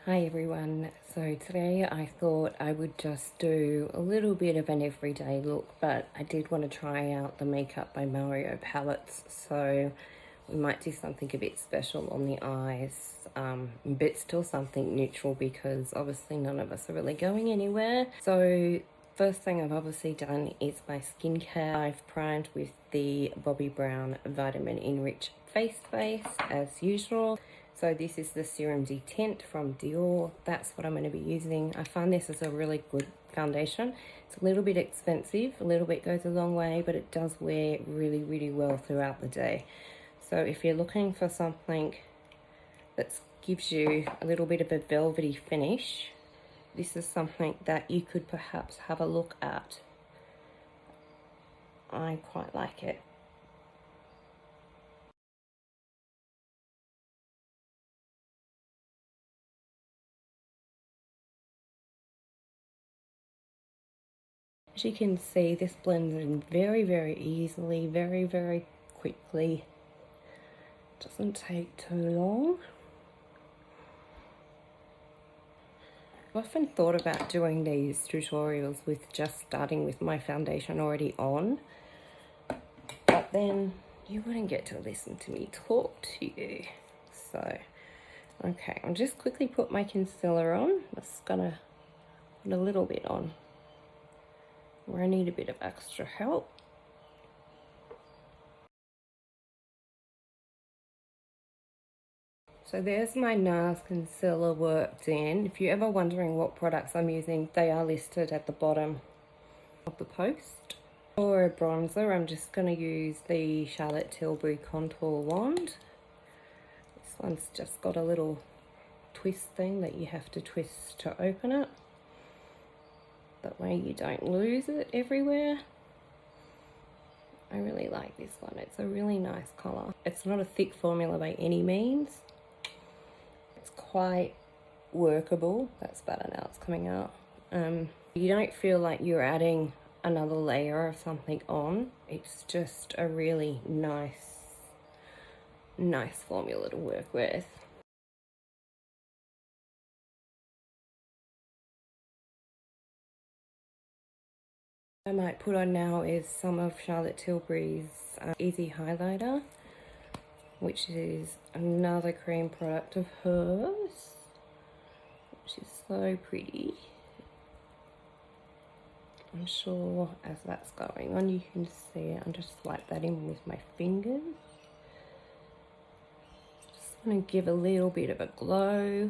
Hi everyone, so today I thought I would just do a little bit of an everyday look, but I did want to try out the Makeup by Mario palettes, so we might do something a bit special on the eyes, but still something neutral because obviously none of us are really going anywhere. So first thing I've obviously done is my skincare. I've primed with the Bobbi Brown Vitamin Enrich Face Base as usual. So this is the Serum Teint from Dior. That's what I'm going to be using. I find this is a really good foundation. It's a little bit expensive, a little bit goes a long way, but it does wear really, really well throughout the day. So if you're looking for something that gives you a little bit of a velvety finish, this is something that you could perhaps have a look at. I quite like it. As you can see, this blends in very, very easily, very, very quickly. Doesn't take too long. I've often thought about doing these tutorials with just starting with my foundation already on, but then you wouldn't get to listen to me talk to you. So, okay, I'll just quickly put my concealer on. Just gonna put a little bit on where I need a bit of extra help. So there's my NARS concealer worked in. If you're ever wondering what products I'm using, they are listed at the bottom of the post. For a bronzer, I'm just going to use the Charlotte Tilbury Contour Wand. This one's just got a little twist thing that you have to twist to open it. That way you don't lose it everywhere. I really like this one. It's a really nice colour. It's not a thick formula by any means. It's quite workable. That's better now, it's coming out. You don't feel like you're adding another layer of something on. It's just a really nice formula to work with. I might put on now is some of Charlotte Tilbury's Easy Highlighter, which is another cream product of hers, which is so pretty. I'm sure as that's going on you can see it. I'll just swipe that in with my fingers. Just want to give a little bit of a glow.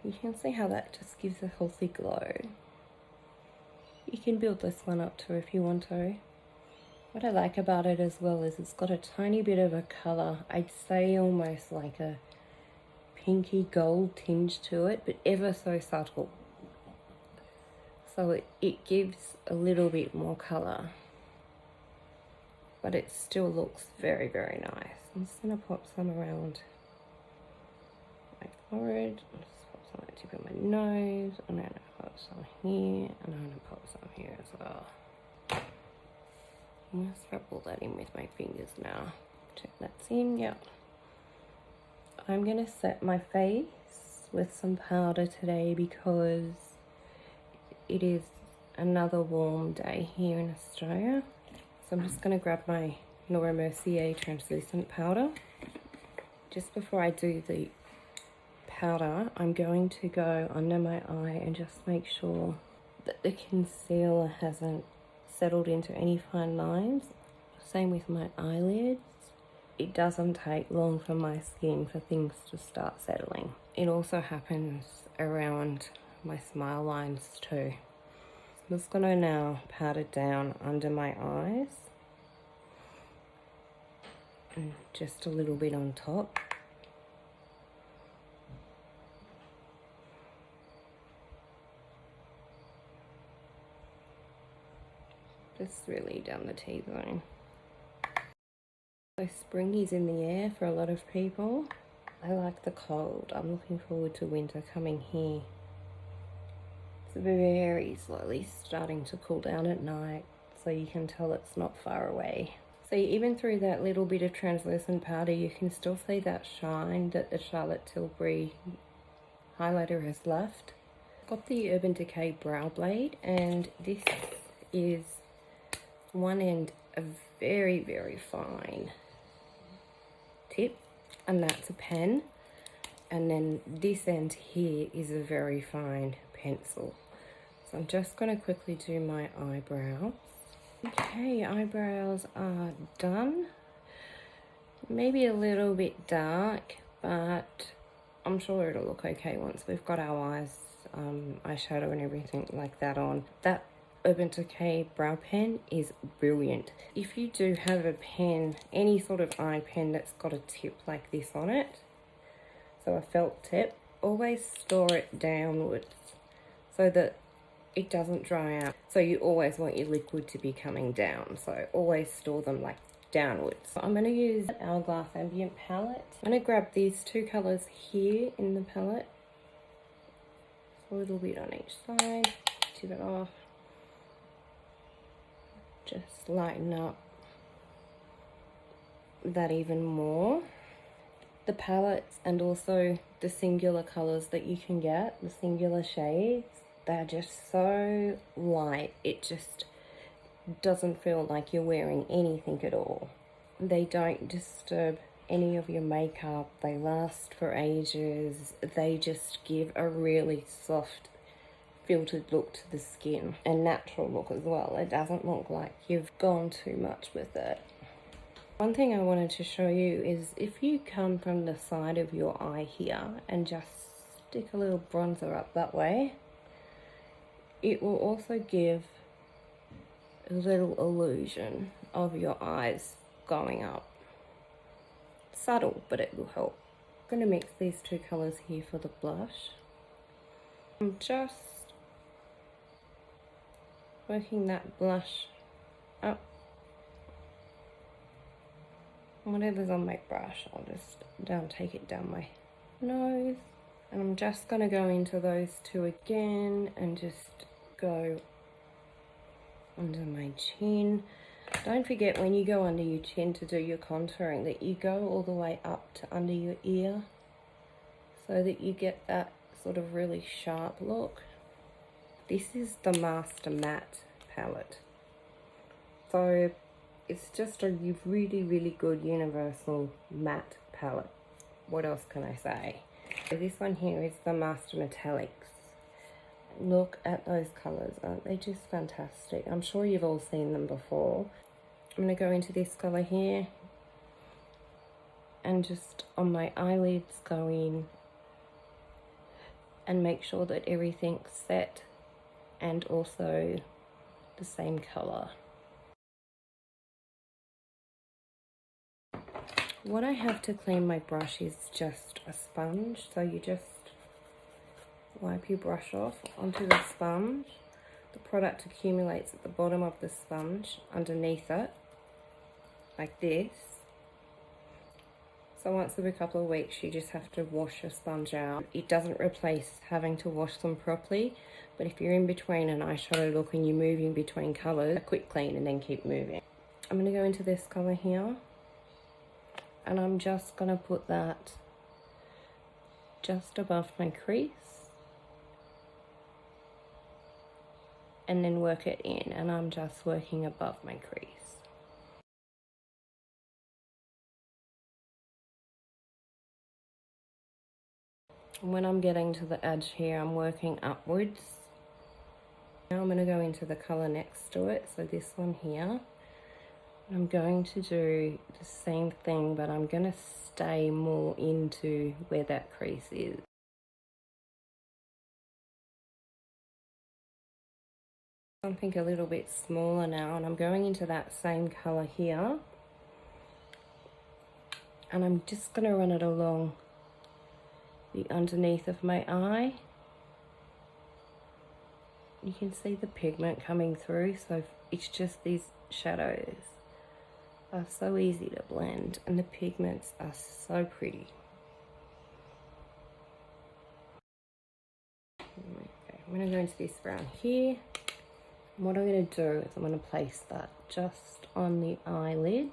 You can see how that just gives a healthy glow. You can build this one up too if you want to. What I like about it as well is it's got a tiny bit of a colour. I'd say almost like a pinky gold tinge to it, but ever so subtle. So it gives a little bit more colour, but it still looks very, very nice. I'm just going to pop some around my forehead. I'm just pop some at the tip of my nose, and I'm going to pop some here, and I'm going to pop some here as well. I'm going to rub that in with my fingers now. Check that's in, yeah. I'm going to set my face with some powder today because it is another warm day here in Australia. So I'm just going to grab my Mercier Translucent powder. Just before I do the powder, I'm going to go under my eye and just make sure that the concealer hasn't settled into any fine lines. Same with my eyelids. It doesn't take long for my skin for things to start settling. It also happens around my smile lines too. I'm just going to now pat it down under my eyes and just a little bit on top. Just really down the T-zone. So spring is in the air for a lot of people. I like the cold. I'm looking forward to winter coming here. It's very slowly starting to cool down at night, so you can tell it's not far away. So even through that little bit of translucent powder, you can still see that shine that the Charlotte Tilbury highlighter has left. I've got the Urban Decay Brow Blade, and this is one end a very, very fine tip, and that's a pen. And then this end here is a very fine pencil. So I'm just going to quickly do my eyebrows. Okay, eyebrows are done. Maybe a little bit dark, but I'm sure it'll look okay once we've got our eyes, eyeshadow and everything like that on. That Urban Decay brow pen is brilliant. If you do have a pen, any sort of eye pen that's got a tip like this on it, so a felt tip, always store it downwards so that it doesn't dry out. So you always want your liquid to be coming down, so always store them like downwards. So I'm going to use Hourglass Ambient palette. I'm going to grab these two colours here in the palette, a little bit on each side, tip it off, just lighten up that even more. The palettes and also the singular colours that you can get, the singular shades, they're just so light, it just doesn't feel like you're wearing anything at all. They don't disturb any of your makeup, they last for ages, they just give a really soft filtered look to the skin and natural look as well. It doesn't look like you've gone too much with it. One thing I wanted to show you is if you come from the side of your eye here and just stick a little bronzer up that way, it will also give a little illusion of your eyes going up. Subtle, but it will help. I'm going to mix these two colours here for the blush. I'm just working that blush up. Whatever's on my brush, I'll just take it down my nose. And I'm just going to go into those two again and just go under my chin. Don't forget when you go under your chin to do your contouring that you go all the way up to under your ear so that you get that sort of really sharp look. This is the Master Matte palette. So it's just a really, really good universal matte palette. What else can I say? So this one here is the Master Metallics. Look at those colours, aren't they just fantastic? I'm sure you've all seen them before. I'm going to go into this colour here and just on my eyelids go in and make sure that everything's set and also the same colour. What I have to clean my brush is just a sponge, so you just wipe your brush off onto the sponge. The product accumulates at the bottom of the sponge underneath it, like this. So once every couple of weeks you just have to wash your sponge out. It doesn't replace having to wash them properly, but if you're in between an eyeshadow look and you're moving between colours, a quick clean and then keep moving. I'm going to go into this colour here and I'm just going to put that just above my crease and then work it in, and I'm just working above my crease. And when I'm getting to the edge here, I'm working upwards. Now I'm going to go into the colour next to it, so this one here. I'm going to do the same thing, but I'm going to stay more into where that crease is. Something a little bit smaller now, and I'm going into that same colour here. And I'm just going to run it along the underneath of my eye. You can see the pigment coming through, so it's just these shadows are so easy to blend and the pigments are so pretty. Okay, I'm going to go into this brown here. What I'm going to do is I'm going to place that just on the eyelid.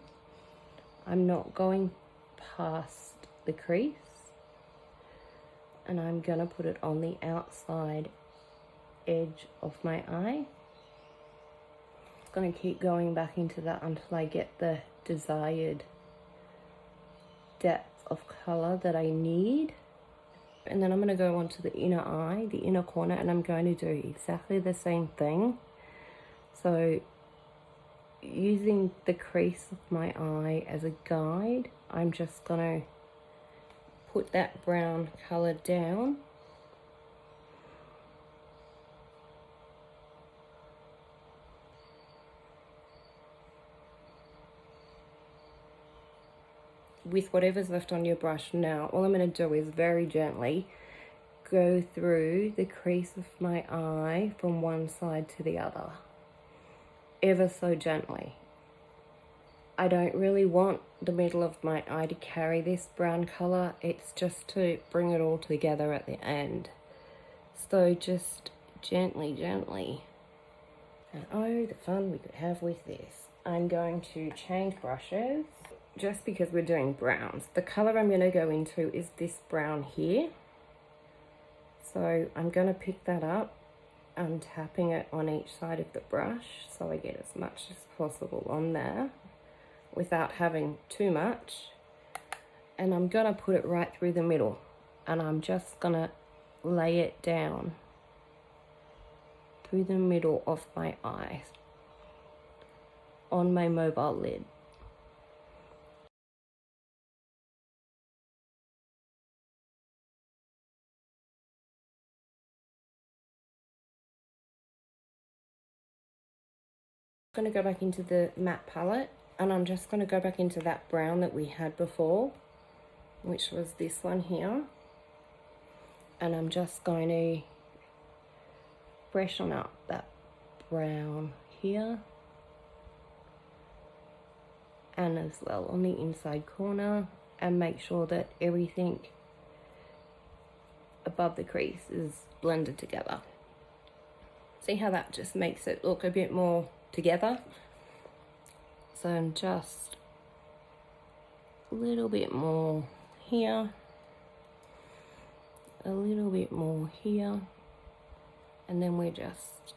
I'm not going past the crease, and I'm going to put it on the outside edge of my eye. I'm going to keep going back into that until I get the desired depth of color that I need. And then I'm going to go onto the inner eye, the inner corner, and I'm going to do exactly the same thing. So using the crease of my eye as a guide, I'm just going to put that brown color down. With whatever's left on your brush now, all I'm going to do is very gently go through the crease of my eye from one side to the other, ever so gently. I don't really want the middle of my eye to carry this brown color, it's just to bring it all together at the end. So just gently, gently. And oh, the fun we could have with this. I'm going to change brushes. Just because we're doing browns, the color I'm going to go into is this brown here. So I'm going to pick that up and tapping it on each side of the brush so I get as much as possible on there without having too much. And I'm going to put it right through the middle, and I'm just going to lay it down through the middle of my eye on my mobile lid. I'm going to go back into the matte palette, and I'm just going to go back into that brown that we had before, which was this one here, and I'm just going to freshen up that brown here, and as well on the inside corner, and make sure that everything above the crease is blended together. See how that just makes it look a bit more together? So I'm just a little bit more here, a little bit more here, and then we're just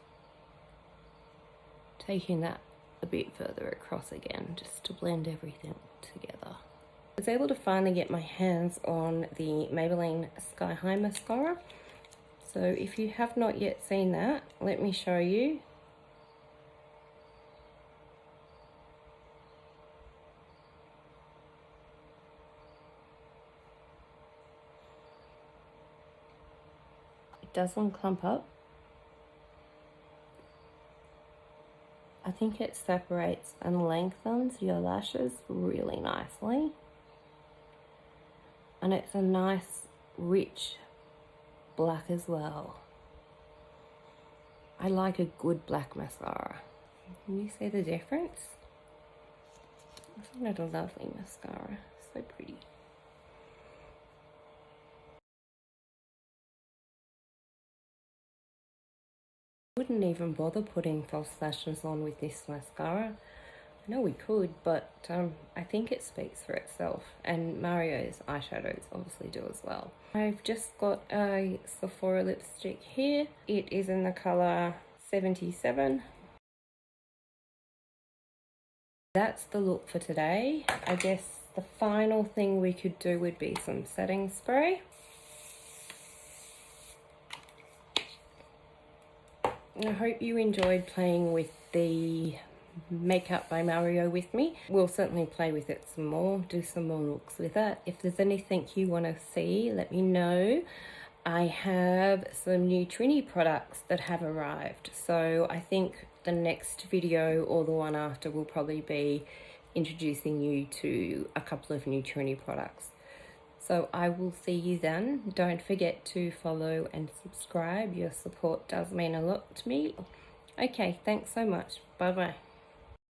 taking that a bit further across again just to blend everything together. I was able to finally get my hands on the Maybelline Sky High Mascara. So if you have not yet seen that, let me show you. It doesn't clump up. I think it separates and lengthens your lashes really nicely. And it's a nice, rich black as well. I like a good black mascara. Can you see the difference? Isn't it a lovely mascara? So pretty. I wouldn't even bother putting false lashes on with this mascara. I know we could, but I think it speaks for itself, and Mario's eyeshadows obviously do as well. I've just got a Sephora lipstick here. It is in the colour 77. That's the look for today. I guess the final thing we could do would be some setting spray. I hope you enjoyed playing with the Makeup by Mario with me. We'll certainly play with it some more, do some more looks with it. If there's anything you want to see, let me know. I have some new Trini products that have arrived, so I think the next video or the one after will probably be introducing you to a couple of new Trini products. So I will see you then. Don't forget to follow and subscribe. Your support does mean a lot to me. Okay, thanks so much. Bye bye.